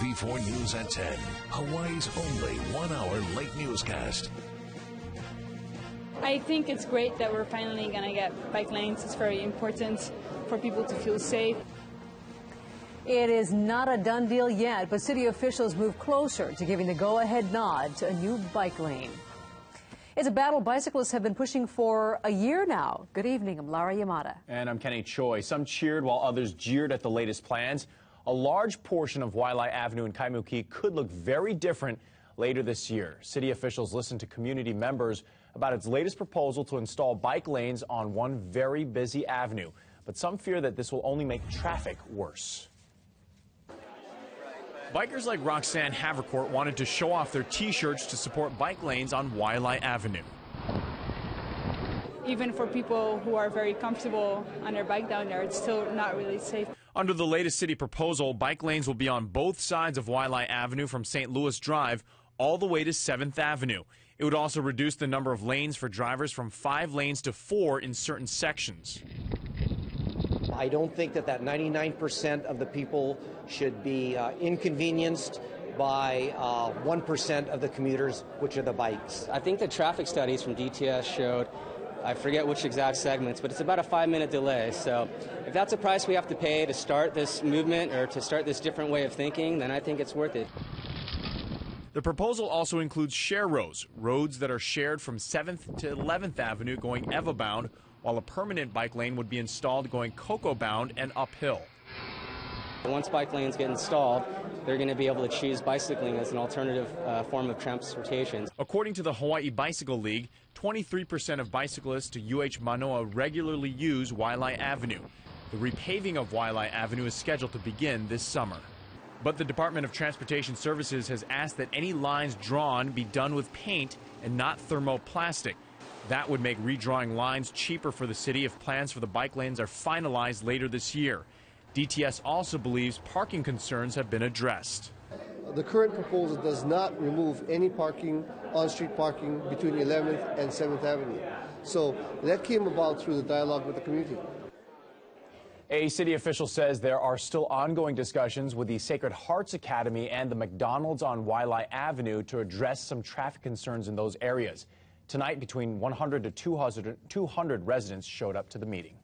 TV4 News at 10, Hawaii's only one-hour late newscast. I think it's great that we're finally going to get bike lanes. It's very important for people to feel safe. It is not a done deal yet, but city officials move closer to giving the go-ahead nod to a new bike lane. It's a battle bicyclists have been pushing for a year now. Good evening, I'm Lara Yamada. And I'm Kenny Choi. Some cheered while others jeered at the latest plans. A large portion of Waialae Avenue in Kaimuki could look very different later this year. City officials listened to community members about its latest proposal to install bike lanes on one very busy avenue. But some fear that this will only make traffic worse. Bikers like Roxanne Havercourt wanted to show off their T-shirts to support bike lanes on Waialae Avenue. Even for people who are very comfortable on their bike down there, it's still not really safe. Under the latest city proposal, bike lanes will be on both sides of Waialae Avenue from St. Louis Drive all the way to 7th Avenue. It would also reduce the number of lanes for drivers from 5 lanes to 4 in certain sections. I don't think that 99% of the people should be inconvenienced by 1% of the commuters, which are the bikes. I think the traffic studies from DTS showed, I forget which exact segments, but it's about a 5-minute delay. So if that's a price we have to pay to start this movement or to start this different way of thinking, then I think it's worth it. The proposal also includes share roads that are shared from 7th to 11th Avenue going Eva bound, while a permanent bike lane would be installed going Cocoa bound and uphill. Once bike lanes get installed, they're going to be able to choose bicycling as an alternative form of transportation. According to the Hawaii Bicycle League, 23% of bicyclists to UH Manoa regularly use Waialae Avenue. The repaving of Waialae Avenue is scheduled to begin this summer. But the Department of Transportation Services has asked that any lines drawn be done with paint and not thermoplastic. That would make redrawing lines cheaper for the city if plans for the bike lanes are finalized later this year. DTS also believes parking concerns have been addressed. The current proposal does not remove any parking, on-street parking between 11th and 7th Avenue. So that came about through the dialogue with the community. A city official says there are still ongoing discussions with the Sacred Hearts Academy and the McDonald's on Waialae Avenue to address some traffic concerns in those areas. Tonight, between 100 to 200 residents showed up to the meeting.